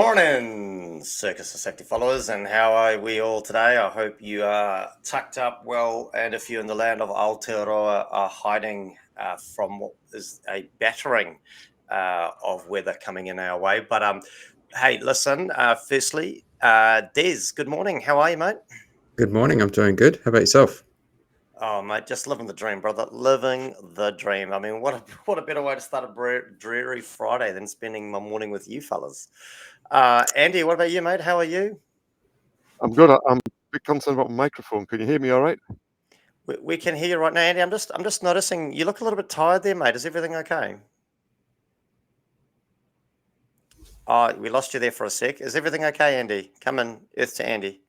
Morning, Circus of Safety followers, and how are we all today? I hope you are tucked up well, and if you're in the land of Aotearoa are hiding from what is a battering of weather coming in our way. But hey, listen, firstly, Des, good morning. How are you, mate? Good morning. I'm doing good. How about yourself? Oh, mate, just living the dream, brother. Living the dream. I mean, what a better way to start a dreary Friday than spending my morning with you fellas. Andy, what about you, mate? How are you? I'm good. I'm a bit concerned about my microphone. Can you hear me all right? We can hear you right now, Andy. I'm just noticing you look a little bit tired there, mate. Is everything okay? Oh, we lost you there for a sec. Is everything okay, Andy? Come in, Earth to Andy.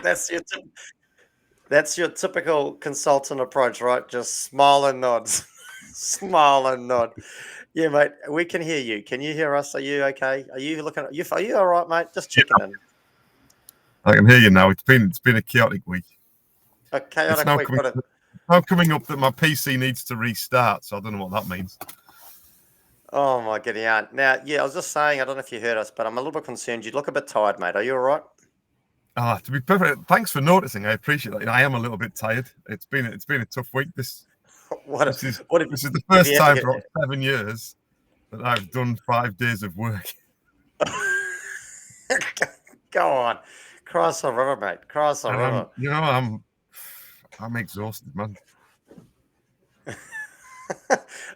That's your that's your typical consultant approach, right? Just smile and nod, smile and nod. Yeah, mate. We can hear you. Can you hear us? Are you okay? Are you looking? Are you all right, mate? Just checking in. I can hear you now. It's been a chaotic week. A chaotic week. Now coming up that my PC needs to restart, so I don't know what that means. Oh my goody aunt. Now, yeah, I was just saying, I don't know if you heard us, but I'm a little bit concerned. You look a bit tired, mate. Are you all right? To be perfect, thanks for noticing. I appreciate that. I am a little bit tired. It's been a tough week. This is the first time for 7 years that I've done 5 days of work. Go on, cross the river, mate. Cross the river. I'm exhausted, man.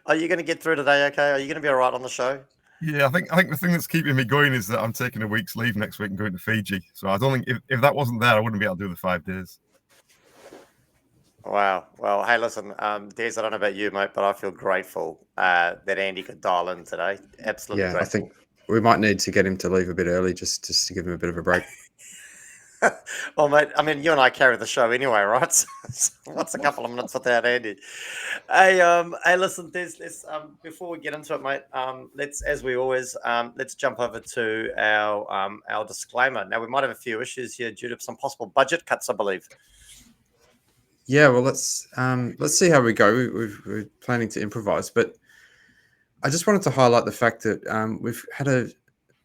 Are you going to get through today? Okay. Are you going to be all right on the show? Yeah, I think the thing that's keeping me going is that I'm taking a week's leave next week and going to Fiji. So I don't think if that wasn't there, I wouldn't be able to do the 5 days. Wow. Well, hey, listen, Des, I don't know about you, mate, but I feel grateful that Andy could dial in today. Absolutely grateful. I think we might need to get him to leave a bit early just to give him a bit of a break. Well, mate, I mean, you and I carry the show anyway, right? So what's a couple of minutes without Andy? Hey, listen, Des, let's before we get into it, mate, let's, as we always, let's jump over to our disclaimer. Now, we might have a few issues here due to some possible budget cuts, I believe. Yeah, well, let's see how we go. We're planning to improvise, but I just wanted to highlight the fact that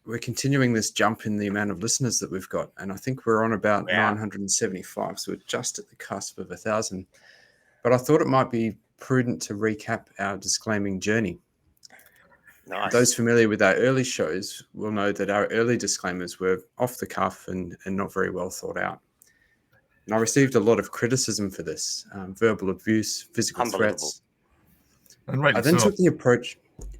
we're continuing this jump in the amount of listeners that we've got, and I think we're on about 975, so we're just at the cusp of 1,000. But I thought it might be prudent to recap our disclaiming journey. Nice. Those familiar with our early shows will know that our early disclaimers were off the cuff and not very well thought out. And I received a lot of criticism for this, verbal abuse, physical threats. And right, I then took the approach.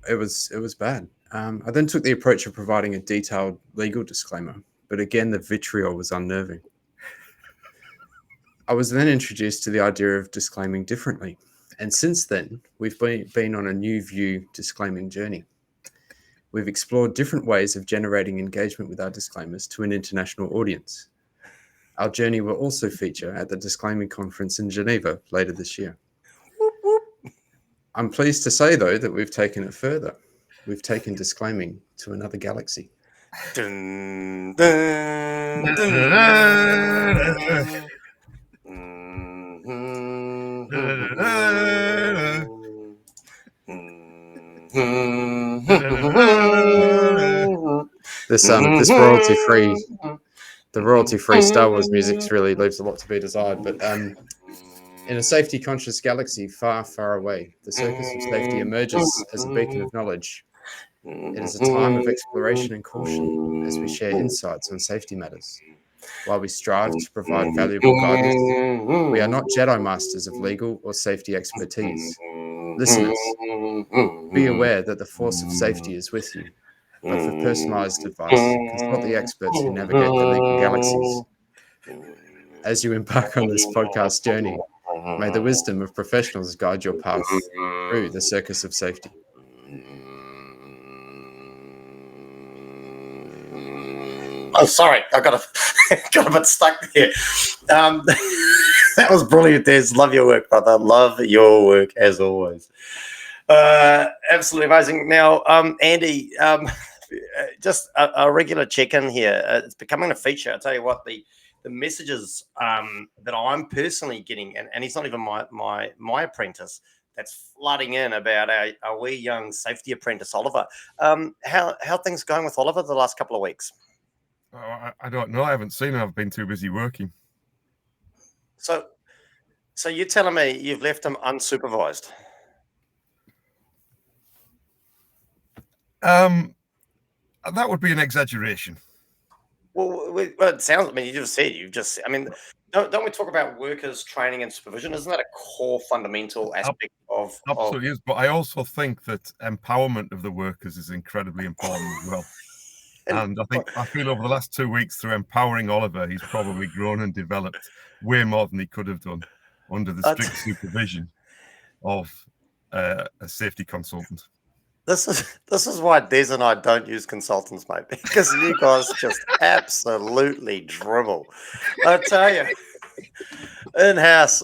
It was bad. I then took the approach of providing a detailed legal disclaimer, but again, the vitriol was unnerving. I was then introduced to the idea of disclaiming differently, and since then, we've been on a new view disclaiming journey. We've explored different ways of generating engagement with our disclaimers to an international audience. Our journey will also feature at the Disclaiming Conference in Geneva later this year. I'm pleased to say, though, that we've taken it further. We've taken disclaiming to another galaxy. Dun, dun, dun. This royalty-free Star Wars music really leaves a lot to be desired, but in a safety-conscious galaxy far, far away, the Circus of Safety emerges as a beacon of knowledge. It is a time of exploration and caution as we share insights on safety matters. While we strive to provide valuable guidance, we are not Jedi Masters of legal or safety expertise. Listeners, be aware that the force of safety is with you, but for personalized advice, consult the experts who navigate the legal galaxies. As you embark on this podcast journey, may the wisdom of professionals guide your path through the Circus of Safety. Oh, sorry, I got a bit stuck there. That was brilliant, Des. Love your work, brother. Love your work as always. Absolutely amazing. Now, Andy, just a regular check-in here. It's becoming a feature. I tell you what, the the messages that I'm personally getting, and he's not even my apprentice, that's flooding in about our wee young safety apprentice, Oliver. How things going with Oliver the last couple of weeks? Oh, I don't know. I haven't seen him. I've been too busy working. So you're telling me you've left him unsupervised? That would be an exaggeration. Well, it sounds. I mean, I mean, don't we talk about workers training and supervision? Isn't that a core fundamental aspect of? Absolutely is. But I also think that empowerment of the workers is incredibly important as well. And I feel over the last 2 weeks, through empowering Oliver, he's probably grown and developed way more than he could have done under the strict supervision of a safety consultant. This is why Des and I don't use consultants, mate, because you guys just absolutely dribble. I tell you, in-house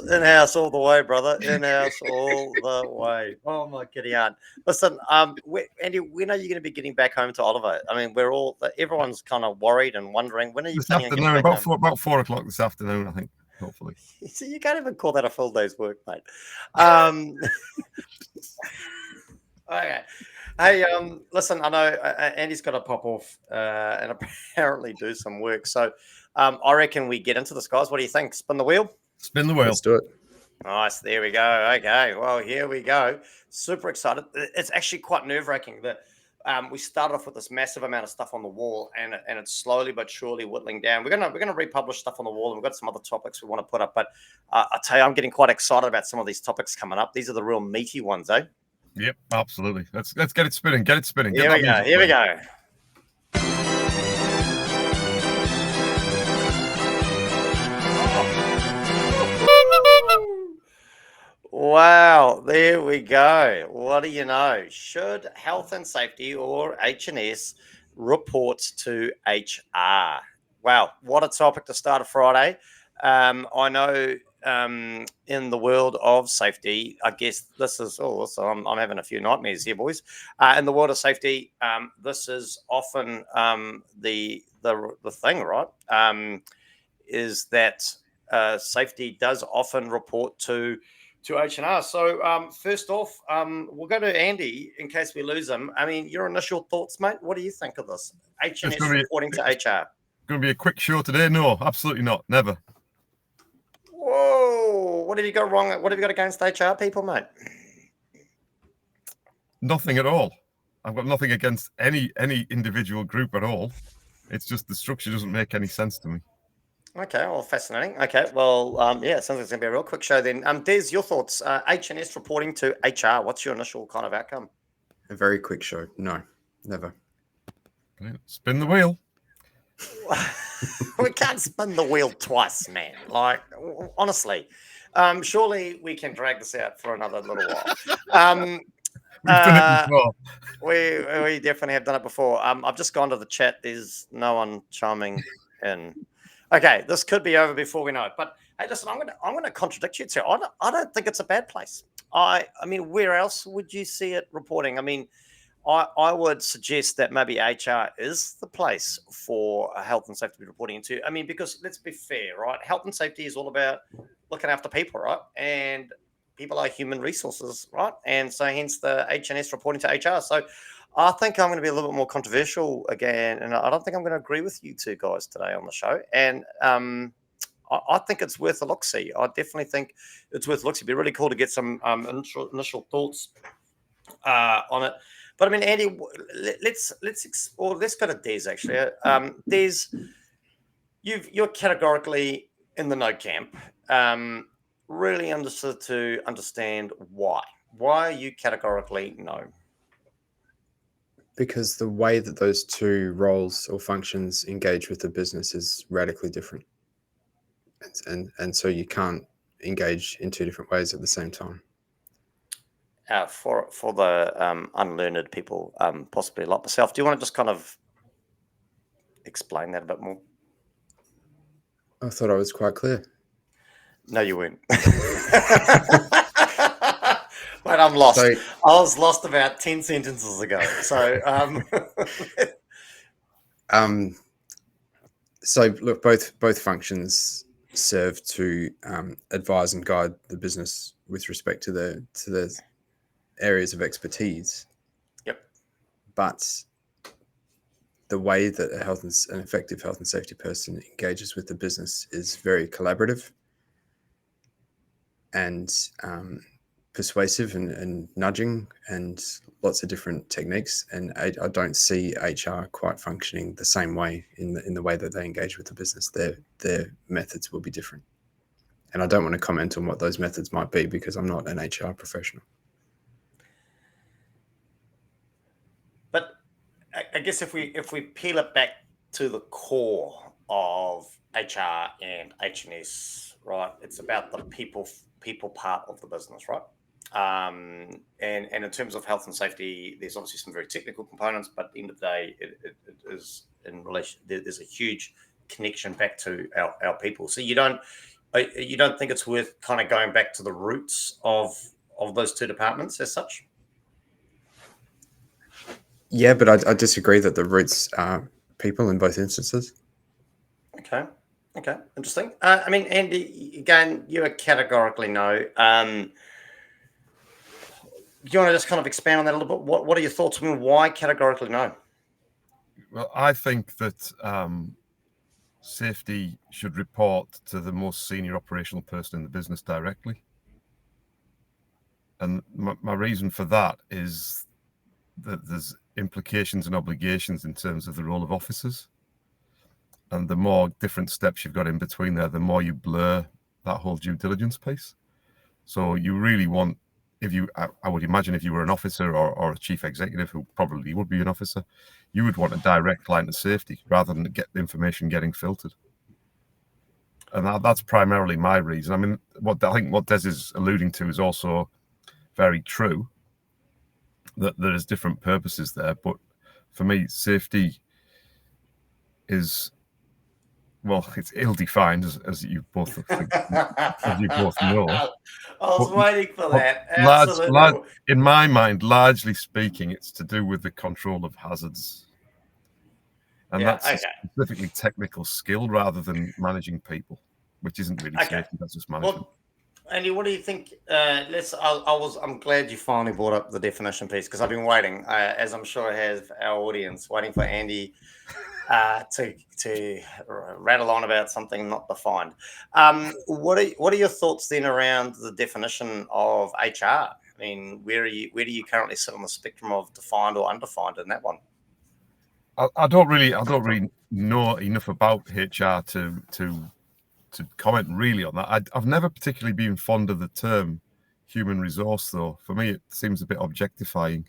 all the way, brother. In-house all the way. Oh my giddy aunt. Listen, Andy, when are you going to be getting back home to Oliver? I mean, everyone's kind of worried and wondering, when are you planning on getting back home? About 4 o'clock this afternoon, I think, hopefully. So you can't even call that a full day's work, mate. Okay. Hey, listen, I know Andy's got to pop off and apparently do some work. So I reckon we get into this, guys. What do you think? Spin the wheel? Spin the wheel. Let's do it. Nice. There we go. Okay. Well, here we go. Super excited. It's actually quite nerve-wracking that we started off with this massive amount of stuff on the wall, and it's slowly but surely whittling down. We're gonna republish stuff on the wall, and we've got some other topics we want to put up. But I tell you, I'm getting quite excited about some of these topics coming up. These are the real meaty ones, eh? Yep, absolutely. Let's get it spinning. Get it spinning. Here we go. Here we go. Wow, there we go. What do you know? Should health and safety or H&S report to HR? Wow, what a topic to start a Friday. I know in the world of safety, I guess this is, so I'm having a few nightmares here, boys. In the world of safety, this is often the thing, right? Is that safety does often report to H&R. So first off, we'll go to Andy in case we lose him. I mean, your initial thoughts, mate. What do you think of this? H&S reporting to HR. Going to be a quick show today? No, absolutely not. Never. Whoa! What have you got wrong? What have you got against HR people, mate? Nothing at all. I've got nothing against any individual group at all. It's just the structure doesn't make any sense to me. Okay, well, fascinating. Okay, well, yeah, it sounds like it's going to be a real quick show then. Des, your thoughts? H&S reporting to HR. What's your initial kind of outcome? A very quick show. No, never. Spin the wheel. We can't spin the wheel twice, man. Like, honestly, surely we can drag this out for another little while. We've done it before. We definitely have done it before. I've just gone to the chat. There's no one chiming in. Okay, this could be over before we know it. But hey, listen, I'm gonna contradict you too. I don't think it's a bad place. I mean, where else would you see it reporting? I mean, I would suggest that maybe HR is the place for health and safety reporting into. I mean, because let's be fair, right? Health and safety is all about looking after people, right? And people are human resources, right? And so hence the H&S reporting to HR. So I think I'm going to be a little bit more controversial again, and I don't think I'm going to agree with you two guys today on the show. And I think it's worth a look-see. I definitely think it's worth a look-see. It'd be really cool to get some initial thoughts on it. But I mean, Andy, let's explore. Let's go to Des actually. Des, you're categorically in the no camp. Really understood to understand why. Why are you categorically no? Because the way that those two roles or functions engage with the business is radically different. And so you can't engage in two different ways at the same time. For the unlearned people, possibly like myself, do you want to just kind of explain that a bit more? I thought I was quite clear. No, you weren't. Wait, I'm lost. I was lost about 10 sentences ago. So, So look, both functions serve to advise and guide the business with respect to the areas of expertise. Yep. But the way that an effective health and safety person engages with the business is very collaborative and persuasive and nudging and lots of different techniques. And I don't see HR quite functioning the same way in the way that they engage with the business. Their methods will be different. And I don't want to comment on what those methods might be because I'm not an HR professional. But I guess if we peel it back to the core of HR and H&S, right? It's about the people part of the business, right? And in terms of health and safety, there's obviously some very technical components, but at the end of the day, it is in relation. There's a huge connection back to our people. So you don't think it's worth kind of going back to the roots of those two departments as such? Yeah, but I disagree that the roots are people in both instances. Okay, interesting. I mean, Andy, again, you are categorically no. Do you want to just kind of expand on that a little bit? What are your thoughts? I mean, why categorically no? Well, I think that safety should report to the most senior operational person in the business directly. And my reason for that is that there's implications and obligations in terms of the role of officers. And the more different steps you've got in between there, the more you blur that whole due diligence piece. So you really want, I would imagine if you were an officer or a chief executive, who probably would be an officer, you would want a direct line to safety rather than get the information getting filtered. And that's primarily my reason. I mean, what Des is alluding to is also very true, that there is different purposes there. But for me, safety is, well, it's ill-defined, as you both know. I was waiting for that. Absolutely. In my mind, largely speaking, it's to do with the control of hazards. And that's a specifically technical skill rather than managing people, which isn't really safety, that's just management. Well, Andy, what do you think? I'm glad you finally brought up the definition piece, because I've been waiting, as I'm sure has our audience, waiting for Andy to rattle on about something not defined. What are your thoughts then around the definition of HR? I mean, where do you currently sit on the spectrum of defined or undefined in that one? I don't really know enough about HR to comment really on that. I've never particularly been fond of the term human resource, though. For me, it seems a bit objectifying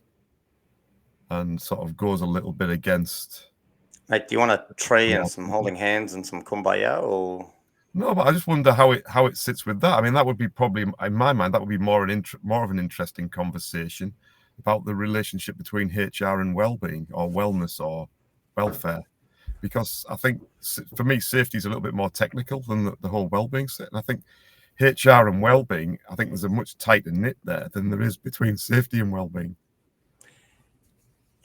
and sort of goes a little bit against. Mate, do you want a tree and some holding hands and some kumbaya, or? No, but I just wonder how it sits with that. I mean, that would be probably, in my mind, that would be more of an interesting conversation about the relationship between HR and well-being or wellness or welfare. Because I think, for me, safety is a little bit more technical than the whole well-being set. And I think HR and well-being, I think there's a much tighter knit there than there is between safety and well-being.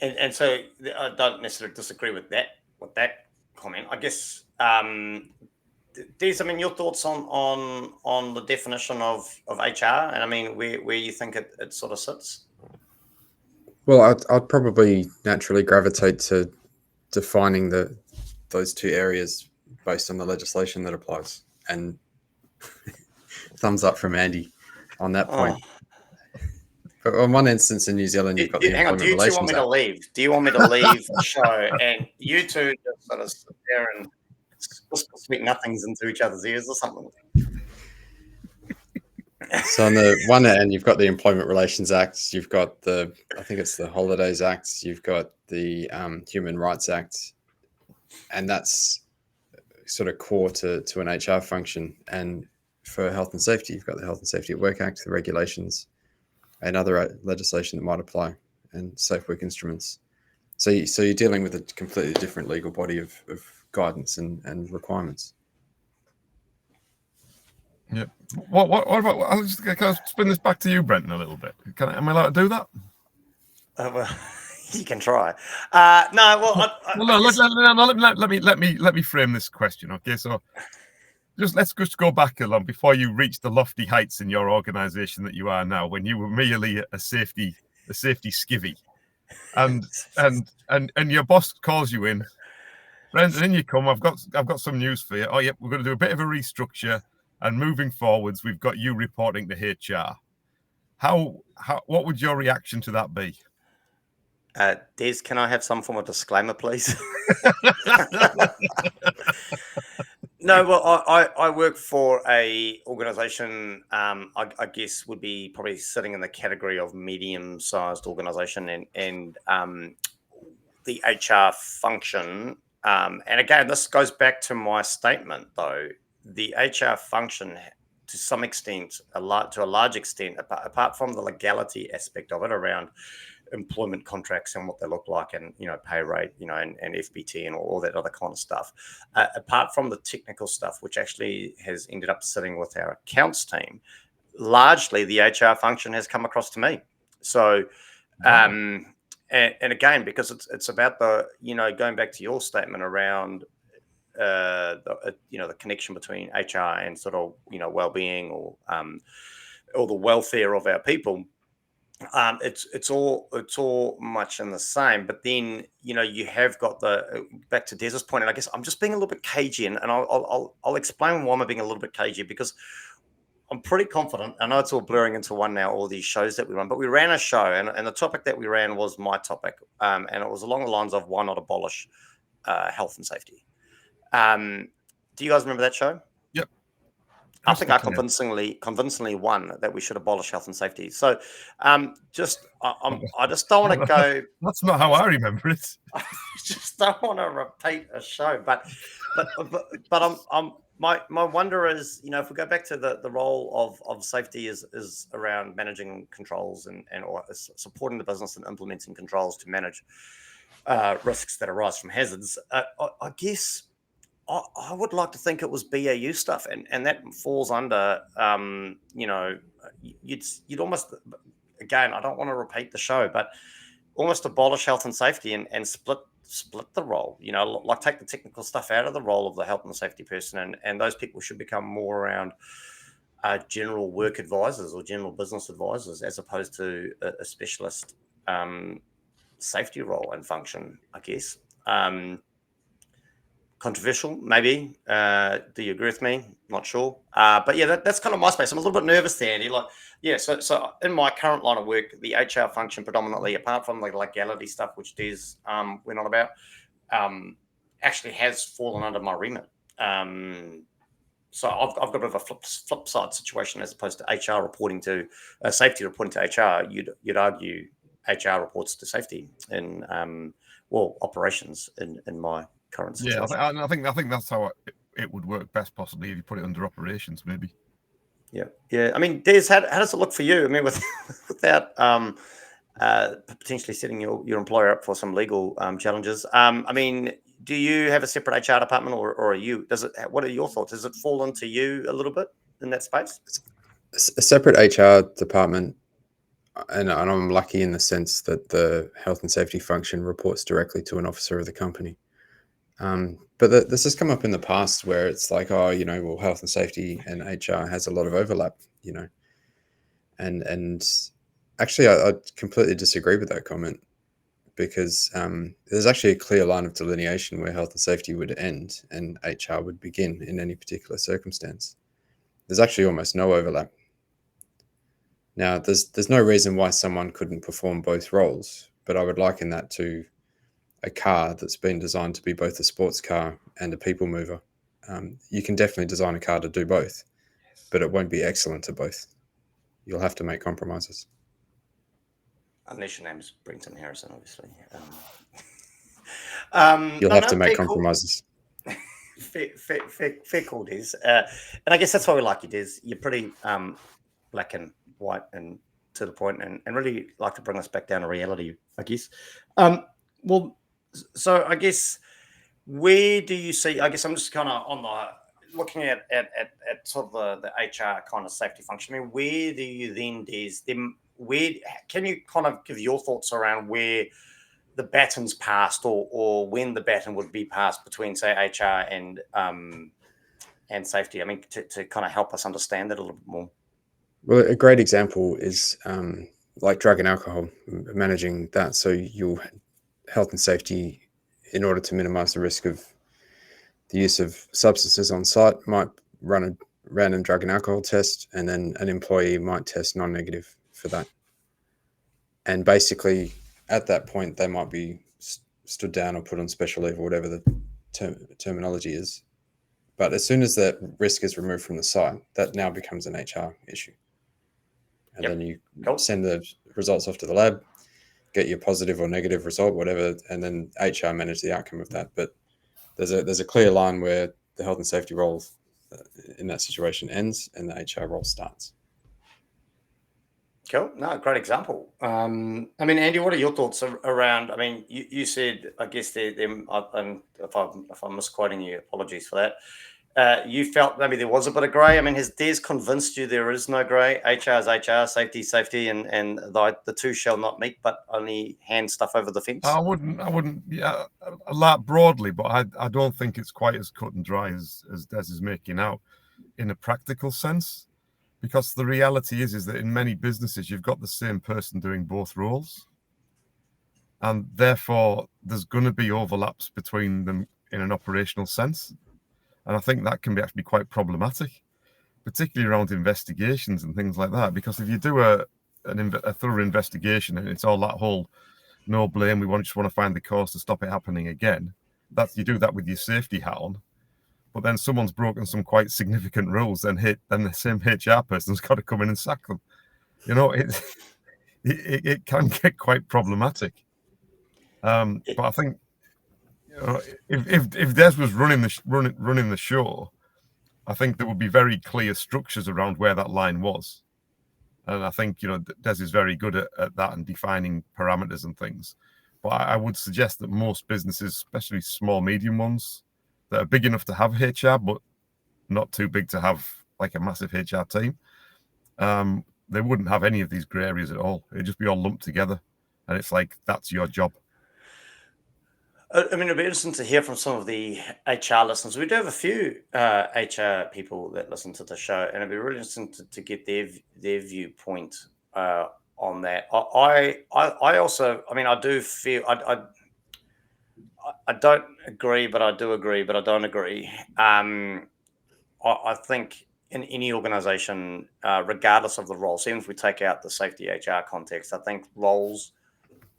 And so I don't necessarily disagree with that comment. I guess, Des, I mean, your thoughts on the definition of HR, and I mean, where you think it sort of sits? Well, I'd probably naturally gravitate to defining those two areas based on the legislation that applies. And thumbs up from Andy on that point. But on one instance in New Zealand, you've got the Employment Relations Act. Do you want me to leave? Do you want me to leave the show and you two just sort of sit there and speak nothings into each other's ears or something? So on the one hand, you've got the Employment Relations Act, you've got I think it's the Holidays Act, you've got the Human Rights Act, and that's sort of core to an HR function. And for health and safety, you've got the Health and Safety at Work Act, the regulations, and other legislation that might apply, and safe work instruments. So you're dealing with a completely different legal body of guidance and requirements. Yeah. What about? Can I spin this back to you, Brenton, a little bit? Am I allowed to do that? Well, You can try. No, well, let me frame this question. Okay, so let's just go back along before you reach the lofty heights in your organisation that you are now, when you were merely a safety skivvy, and your boss calls you in. Brendan, in you come. I've got some news for you. Oh, yeah, we're going to do a bit of a restructure, and moving forwards, we've got you reporting to HR. What would your reaction to that be? Des, can I have some form of disclaimer, please? No, well, I work for a organisation. I guess would be probably sitting in the category of medium-sized organisation, and the HR function. And again, this goes back to my statement, though. The HR function, to some extent, to a large extent, apart from the legality aspect of it around employment contracts and what they look like, and pay rate, and FBT and all that other kind of stuff, apart from the technical stuff, which actually has ended up sitting with our accounts team, largely the HR function has come across to me. So and again, because it's about the going back to your statement around the connection between HR and sort of well-being, or the welfare of our people. It's all much in the same, but then you have got the back to Des's point, and I guess I'm just being a little bit cagey, and I'll explain why I'm being a little bit cagey, because I'm pretty confident. I know it's all blurring into one now, all these shows that we run, but we ran a show, and the topic that we ran was my topic, and it was along the lines of why not abolish health and safety. Do you guys remember that show? Yep. I think I convincingly won that we should abolish health and safety. So, I just don't want to go. That's not how I remember it. I just don't want to repeat a show, but my wonder is, if we go back to the role of safety is around managing controls and or supporting the business and implementing controls to manage risks that arise from hazards. I guess I would like to think it was BAU stuff, and that falls under you'd almost, again, I don't want to repeat the show, but almost abolish health and safety and split the role, like take the technical stuff out of the role of the health and safety person, and those people should become more around general work advisors or general business advisors, as opposed to a specialist safety role and function, I guess. Controversial, maybe. Do you agree with me? Not sure. But yeah, that's kind of my space. I'm a little bit nervous there, Andy. So in my current line of work, the HR function predominantly, apart from the legality stuff, which Des went on about, actually has fallen under my remit. So I've got a bit of a flip side situation, as opposed to HR reporting to safety reporting to HR. You'd argue HR reports to safety in operations in my current situation. Yeah, I think that's how it would work best, possibly, if you put it under operations, maybe. Yeah. I mean, Des, how does it look for you? I mean, without potentially setting your employer up for some legal challenges. I mean, do you have a separate HR department, or are you? What are your thoughts? Does it fall into you a little bit in that space? A separate HR department, and I'm lucky in the sense that the health and safety function reports directly to an officer of the company. But this has come up in the past where it's like, health and safety and HR has a lot of overlap, and actually I completely disagree with that comment, because there's actually a clear line of delineation where health and safety would end and HR would begin in any particular circumstance. There's actually almost no overlap. Now, there's no reason why someone couldn't perform both roles, but I would liken that to a car that's been designed to be both a sports car and a people mover. You can definitely design a car to do both, but it won't be excellent at both. You'll have to make compromises. Unless your name's Brenton Harrison, obviously. You'll have to make compromises. Fair call, Des. And I guess that's why we like you, Des. You're pretty black and white and to the point, and really like to bring us back down to reality, I guess. Well, so I guess, where do you see? I guess I'm just kind of on the looking at sort of the HR kind of safety function. I mean, where do you then, Des? Where can you kind of give your thoughts around where the baton's passed, or when the baton would be passed between, say, HR and safety. I mean, to kind of help us understand that a little bit more. Well, a great example is like drug and alcohol, managing that. So your health and safety, in order to minimize the risk of the use of substances on site, might run a random drug and alcohol test, and then an employee might test non-negative for that. And basically, at that point, they might be stood down or put on special leave or whatever the terminology is. But as soon as that risk is removed from the site, that now becomes an HR issue. And then you send the results off to the lab, get your positive or negative result, whatever, and then HR manage the outcome of that. But there's a clear line where the health and safety role in that situation ends and the HR role starts. Cool. No, great example. I mean, Andy, what are your thoughts around? I mean, you said, I guess, and if I'm misquoting you, apologies for that. You felt maybe there was a bit of grey. I mean, has Des convinced you there is no grey? HR is HR, safety, and the two shall not meet, but only hand stuff over the fence? I wouldn't. Yeah, a lot broadly, but I don't think it's quite as cut and dry as Des is making out in a practical sense. Because the reality is that in many businesses, you've got the same person doing both roles. And therefore, there's going to be overlaps between them in an operational sense. And I think that can be actually quite problematic, particularly around investigations and things like that. Because if you do a thorough investigation and it's all that whole no blame, we just want to find the cause to stop it happening again, you do that with your safety hat on. But then someone's broken some quite significant rules, then the same HR person's got to come in and sack them. You know, it can get quite problematic. But I think, you know, if Des was running the show, I think there would be very clear structures around where that line was. And I think, you know, Des is very good at that and defining parameters and things. But I would suggest that most businesses, especially small, medium ones, that are big enough to have HR, but not too big to have like a massive HR team, they wouldn't have any of these grey areas at all. It'd just be all lumped together. And it's like, that's your job. I mean, it'd be interesting to hear from some of the HR listeners. We do have a few HR people that listen to the show, and it'd be really interesting to get their viewpoint on that. I also, I mean, I do feel I don't agree, but I do agree, but I don't agree. I think in any organization, regardless of the role, so even if we take out the safety HR context, I think roles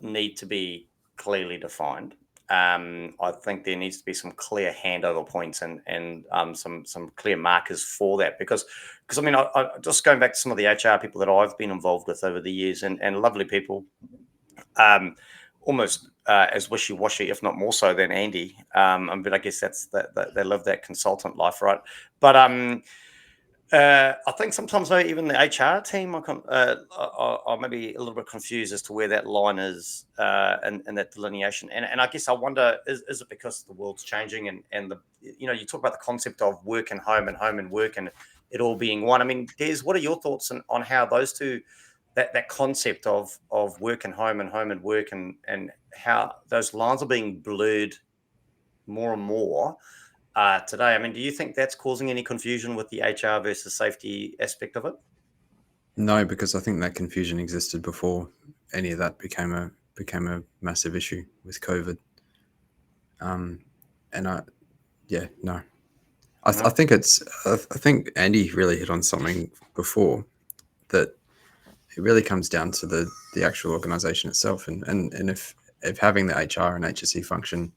need to be clearly defined. I think there needs to be some clear handover points and some clear markers for that, because I mean, I just going back to some of the HR people that I've been involved with over the years, and lovely people, almost as wishy-washy, if not more so than Andy. But I guess that's that they live that consultant life, right? But I think sometimes even the HR team are maybe a little bit confused as to where that line is and that delineation. And I guess I wonder, is it because the world's changing and you talk about the concept of work and home and work and it all being one. I mean, Des, what are your thoughts on how those two, that concept of work and home and work and how those lines are being blurred more and more today? I mean, do you think that's causing any confusion with the HR versus safety aspect of it? No, because I think that confusion existed before any of that became a massive issue with COVID. I think Andy really hit on something before, that it really comes down to the actual organization itself, and if having the HR and HSE function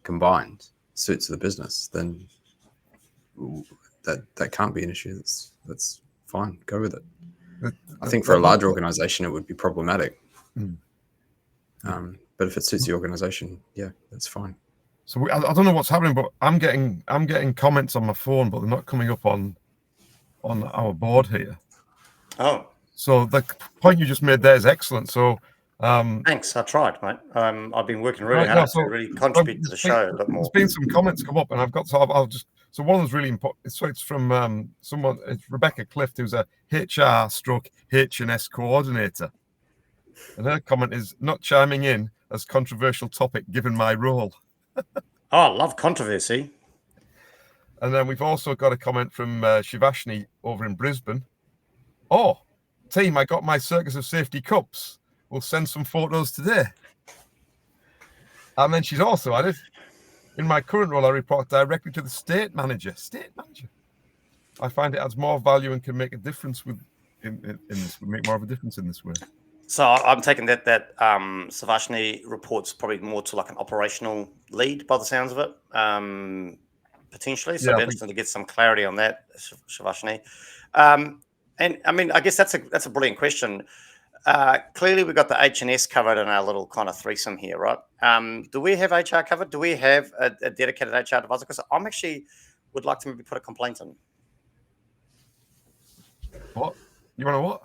combined suits the business, then that can't be an issue. That's fine. Go with it. I think for a large organization, it would be problematic. But if it suits the organization, yeah, that's fine. So I don't know what's happening, but I'm getting comments on my phone, but they're not coming up on our board here. Oh, so the point you just made there is excellent. So thanks. I tried, mate. I've been working really hard to really contribute to the show a bit more. There's been some comments come up, and I've got so one is really important. So it's from someone. It's Rebecca Clift, who's a HR/H&S coordinator And her comment is not chiming in as controversial topic given my role. Oh, I love controversy. And then we've also got a comment from Shivashni over in Brisbane. Oh, team, I got my Circus of Safety cups. We'll send some photos today. And then she's also added, in my current role, I report directly to the state manager. State manager. I find it adds more value and can make a difference in this. Make more of a difference in this way. So I'm taking that Savashni reports probably more to like an operational lead by the sounds of it, potentially. So it'd be interesting to get some clarity on that, Savashni. And I mean, I guess that's a brilliant question. Clearly, we've got the H&S covered in our little kind of threesome here, right? Do we have HR covered? Do we have a dedicated HR advisor? Because I'm actually would like to maybe put a complaint in. What? You want to what?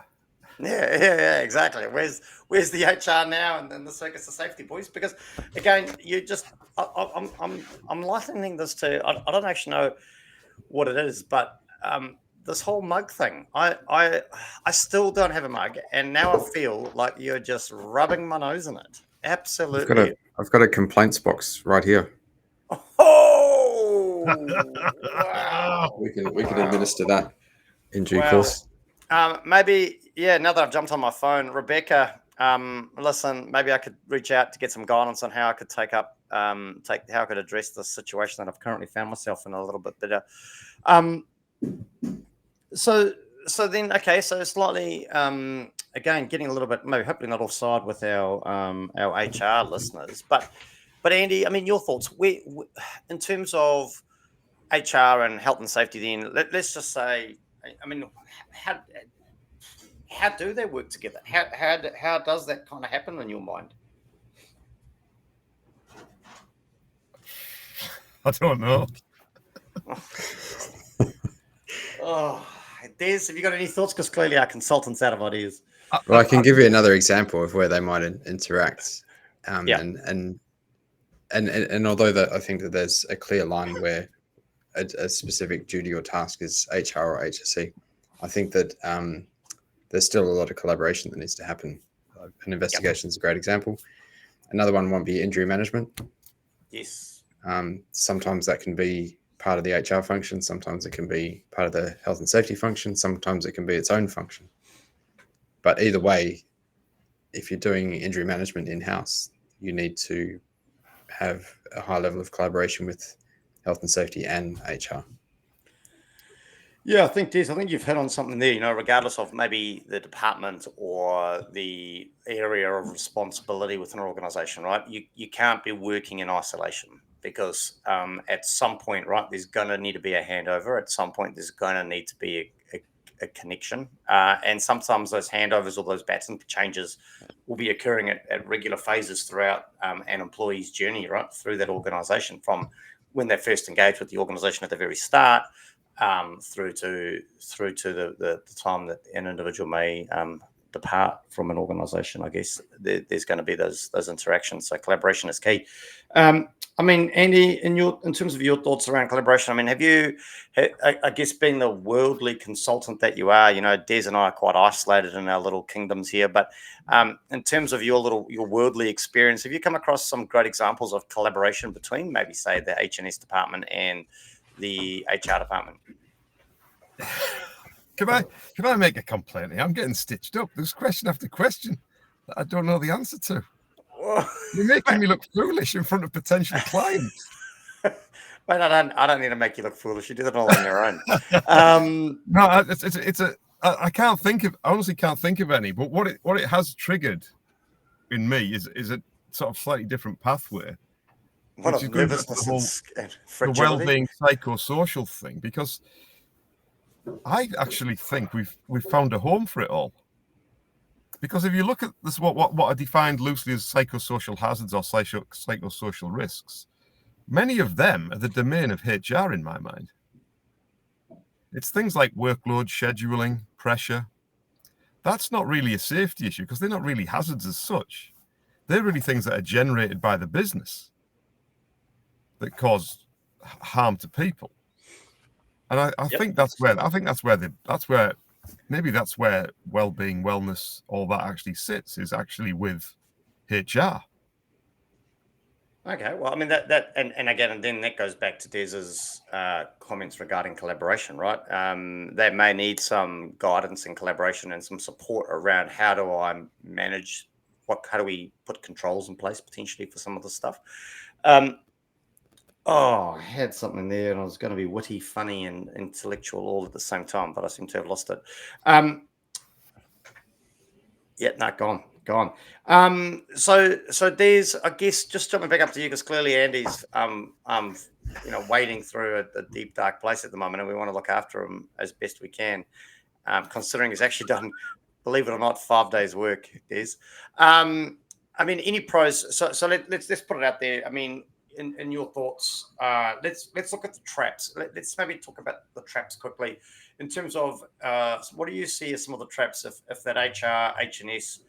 Yeah, exactly. Where's the HR now and then the Circus of Safety, boys? Because again, I'm likening this to I don't actually know what it is, but this whole mug thing. I still don't have a mug, and now I feel like you're just rubbing my nose in it. Absolutely. I've got a complaints box right here. Oh, wow. We can administer that in due course. Maybe, yeah, now that I've jumped on my phone, Rebecca, listen, maybe I could reach out to get some guidance on how I could how I could address the situation that I've currently found myself in a little bit better. So then, okay, so slightly, again, getting a little bit, maybe hopefully not offside with our HR listeners, but Andy, I mean, your thoughts, in terms of HR and health and safety, then let's just say, I mean, how do they work together? How does that kind of happen in your mind? I don't know. Oh, Des, have you got any thoughts? Because clearly our consultant's out of ideas. Well, I can give you another example of where they might interact. And although that I think that there's a clear line where a specific duty or task is HR or HSE, I think that there's still a lot of collaboration that needs to happen. An investigation is a great example. Another one might be injury management. Yes. Sometimes that can be part of the HR function. Sometimes it can be part of the health and safety function. Sometimes it can be its own function. But either way, if you're doing injury management in-house, you need to have a high level of collaboration with health and safety and HR. Yeah, I think, Des, you've hit on something there, regardless of maybe the department or the area of responsibility within an organization, right? You can't be working in isolation because at some point, right, there's going to need to be a handover. At some point, there's going to need to be a connection. And sometimes those handovers or those baton changes will be occurring at regular phases throughout an employee's journey, right, through that organization, from when they first engage with the organization at the very start, through to the time that an individual may depart from an organization. I guess there's going to be those interactions. So collaboration is key. I mean, Andy, in terms of your thoughts around collaboration, I mean, have you, I guess, being the worldly consultant that you are, Des and I are quite isolated in our little kingdoms here, but in terms of your worldly experience, have you come across some great examples of collaboration between maybe, say, the H&S department and the HR department? Can I make a complaint? I'm getting stitched up. There's question after question that I don't know the answer to. You're making me look foolish in front of potential clients. But I don't need to make you look foolish. You do that all on your own. No, I can't think of. I honestly can't think of any. But what it has triggered in me is a sort of slightly different pathway. What a nervousness and the well-being psychosocial thing, because I actually think we've found a home for it all. Because if you look at this, what are defined loosely as psychosocial hazards or psychosocial risks, many of them are the domain of HR in my mind. It's things like workload, scheduling, pressure. That's not really a safety issue because they're not really hazards as such. They're really things that are generated by the business that cause harm to people. And I think that's where maybe that's where well-being, wellness, all that actually sits, is actually with HR. Okay, well, I mean and again, and then that goes back to Des's comments regarding collaboration, right? They may need some guidance and collaboration and some support around how do I manage how do we put controls in place potentially for some of the stuff. I had something there, and I was going to be witty, funny, and intellectual all at the same time, but I seem to have lost it. Yeah, no, gone. So there's, I guess, just jumping back up to you because clearly Andy's, wading through a deep dark place at the moment, and we want to look after him as best we can, considering he's actually done, believe it or not, 5 days work. Des, I mean, any pros? So let's put it out there. I mean, in your thoughts, let's look at the traps. Let's maybe talk about the traps quickly in terms of what do you see as some of the traps if that HR, H&S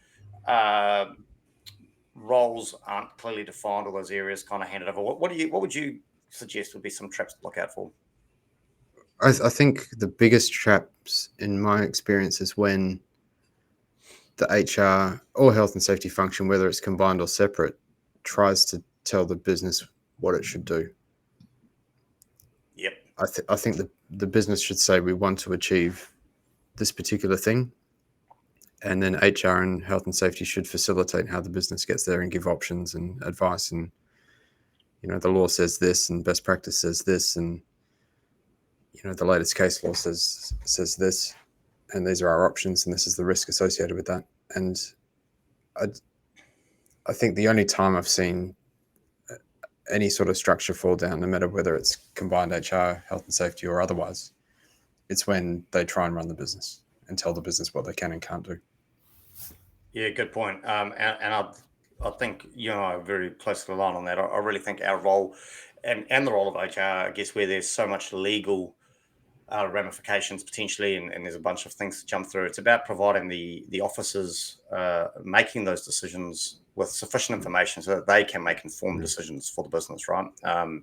roles aren't clearly defined, or those areas kind of handed over? What would you suggest would be some traps to look out for? I think the biggest traps, in my experience, is when the HR or health and safety function, whether it's combined or separate, tries to tell the business what it should do. Yep. I think the business should say we want to achieve this particular thing, and then HR and health and safety should facilitate how the business gets there and give options and advice. And the law says this, and best practice says this, and the latest case law says this, and these are our options, and this is the risk associated with that. And I think the only time I've seen any sort of structure fall down, no matter whether it's combined HR, health and safety, or otherwise, it's when they try and run the business and tell the business what they can and can't do. Yeah, good point. And I think you and I are very closely aligned on that. I really think our role and the role of HR, I guess, where there's so much legal ramifications potentially, and there's a bunch of things to jump through. It's about providing the officers making those decisions with sufficient information so that they can make informed decisions for the business, right? And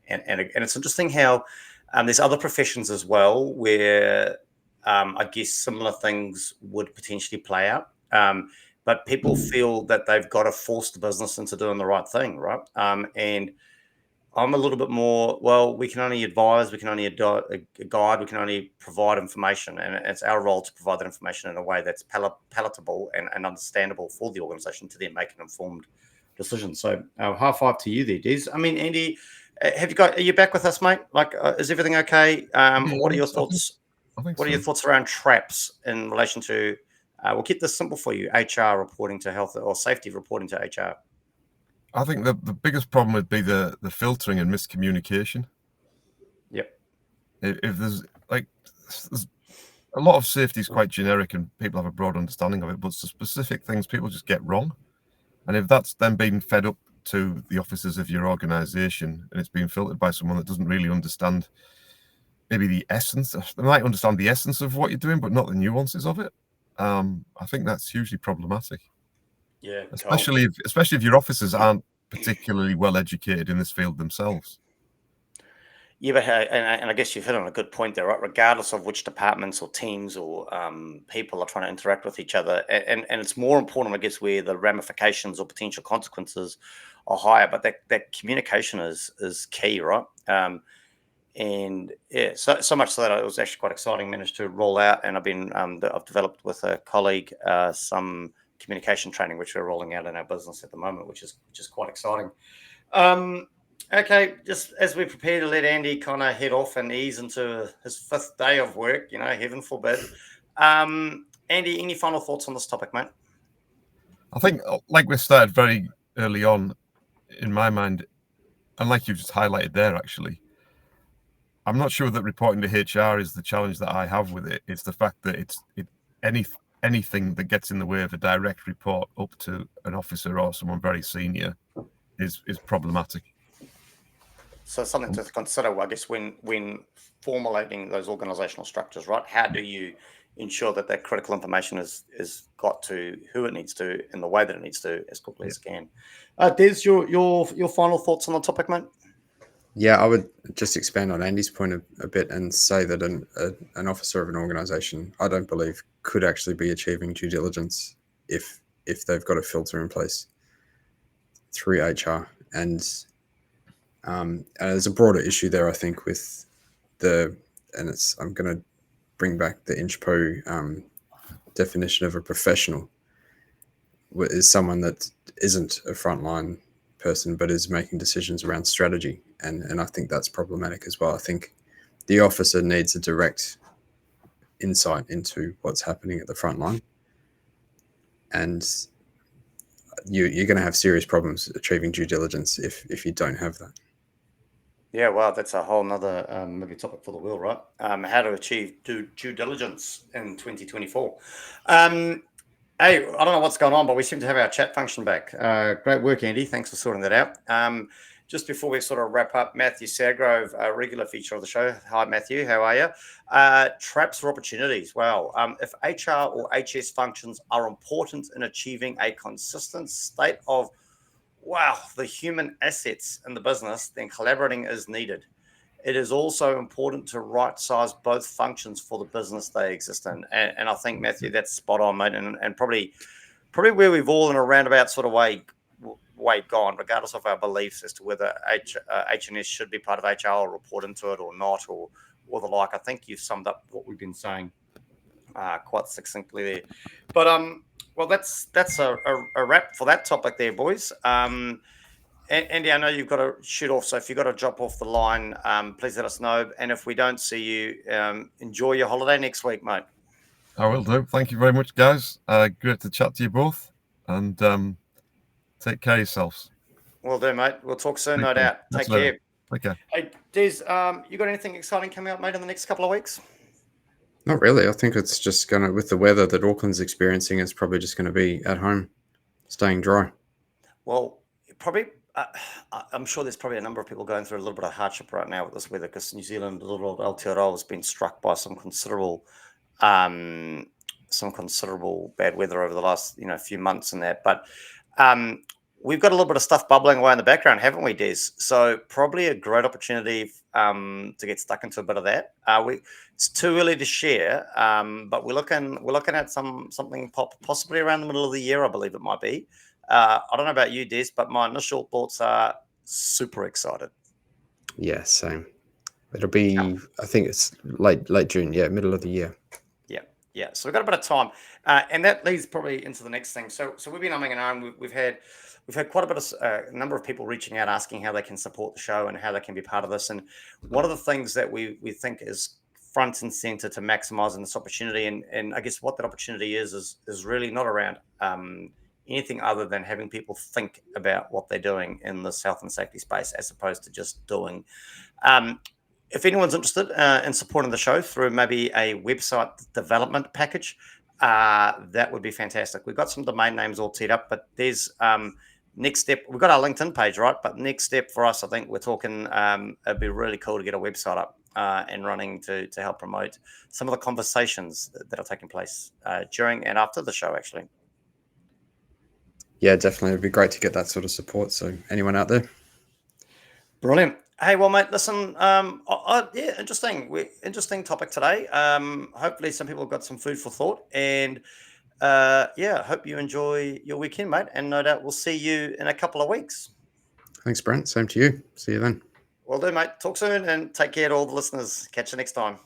it's interesting how there's other professions as well where I guess similar things would potentially play out. But people feel that they've got to force the business into doing the right thing, right? And I'm a little bit more, well, we can only advise, we can only guide, we can only provide information. And it's our role to provide that information in a way that's palatable and understandable for the organization to then make an informed decision. So high five to you there, Des. I mean, Andy, are you back with us, mate? Like, is everything okay? What are your thoughts? What are your thoughts around traps in relation to, we'll keep this simple for you, HR reporting to health or safety reporting to HR? I think the biggest problem would be the filtering and miscommunication. Yep. If there's a lot of safety is quite generic and people have a broad understanding of it, but the specific things people just get wrong. And if that's then being fed up to the officers of your organization and it's being filtered by someone that doesn't really understand maybe the essence, they might understand the essence of what you're doing, but not the nuances of it. I think that's hugely problematic. Yeah, especially if your officers aren't particularly well educated in this field themselves. Yeah, but and I guess you've hit on a good point there, right? Regardless of which departments or teams or people are trying to interact with each other, and it's more important, I guess, where the ramifications or potential consequences are higher. But that communication is key, right? And yeah, so much so that it was actually quite exciting. Managed to roll out, and I've developed with a colleague some communication training, which we're rolling out in our business at the moment, which is quite exciting. Okay, just as we prepare to let Andy kind of head off and ease into his 5th day of work, heaven forbid. Andy, any final thoughts on this topic, mate? I think, like we started very early on, in my mind, and like you've just highlighted there, actually, I'm not sure that reporting to HR is the challenge that I have with it. It's the fact that anything that gets in the way of a direct report up to an officer or someone very senior is problematic. So something to consider, I guess, when formulating those organizational structures, right? How do you ensure that critical information is got to who it needs to in the way that it needs to as quickly as it can? Des, your final thoughts on the topic, mate? Yeah, I would just expand on Andy's point a bit and say that an officer of an organisation, I don't believe, could actually be achieving due diligence if they've got a filter in place through HR. And there's a broader issue there, I think, with I'm going to bring back the INCHPO definition of a professional, is someone that isn't a frontline person but is making decisions around strategy, and I think that's problematic as well. I think the officer needs a direct insight into what's happening at the front line, and you're going to have serious problems achieving due diligence if you don't have that. Yeah, well, that's a whole nother maybe topic for the wheel, right? How to achieve due diligence in 2024. Hey, I don't know what's going on, but we seem to have our chat function back. Great work, Andy. Thanks for sorting that out. Just before we sort of wrap up, Matthew Sagrove, a regular feature of the show. Hi, Matthew. How are you? Traps for opportunities. Well, if HR or HS functions are important in achieving a consistent state of, the human assets in the business, then collaborating is needed. It is also important to right size both functions for the business they exist in. And I think, Matthew, that's spot on, mate. And probably where we've all in a roundabout sort of way gone, regardless of our beliefs as to whether H&S should be part of HR or report into it or not, or the like. I think you've summed up what we've been saying quite succinctly there. But well, that's a wrap for that topic there, boys. Andy, I know you've got to shoot off, so if you've got to drop off the line, please let us know. And if we don't see you, enjoy your holiday next week, mate. I will do. Thank you very much, guys. Great to chat to you both, and take care of yourselves. Will do, mate. We'll talk soon, no doubt. Take care. Take care. Hey, Des, you got anything exciting coming up, mate, in the next couple of weeks? Not really. I think it's just going to, with the weather that Auckland's experiencing, it's probably just going to be at home, staying dry. Well, probably, I'm sure there's probably a number of people going through a little bit of hardship right now with this weather, because New Zealand, a little Aotearoa, has been struck by some considerable bad weather over the last few months and that. But we've got a little bit of stuff bubbling away in the background, haven't we, Des? So probably a great opportunity to get stuck into a bit of that. It's too early to share, but we're looking at something possibly around the middle of the year, I believe it might be. I don't know about you, Des, but my initial thoughts are super excited. Yeah, same. It'll be, I think it's late June, middle of the year. Yeah. So we've got a bit of time, and that leads probably into the next thing. So we've been umming and ahhing. We've had quite a bit of number of people reaching out asking how they can support the show and how they can be part of this. And one of the things that we think is front and center to maximizing this opportunity, and I guess what that opportunity is really not around anything other than having people think about what they're doing in this health and safety space, as opposed to just doing. If anyone's interested in supporting the show through maybe a website development package, that would be fantastic. We've got some domain names all teed up, but there's next step. We've got our LinkedIn page, right? But next step for us, I think we're talking, it'd be really cool to get a website up and running to help promote some of the conversations that are taking place during and after the show, actually. Yeah, definitely. It'd be great to get that sort of support. So anyone out there? Brilliant. Hey, well, mate, listen, interesting topic today. Hopefully some people have got some food for thought, and hope you enjoy your weekend, mate, and no doubt we'll see you in a couple of weeks. Thanks, Brent. Same to you. See you then. Will do, mate. Talk soon, and take care to all the listeners. Catch you next time.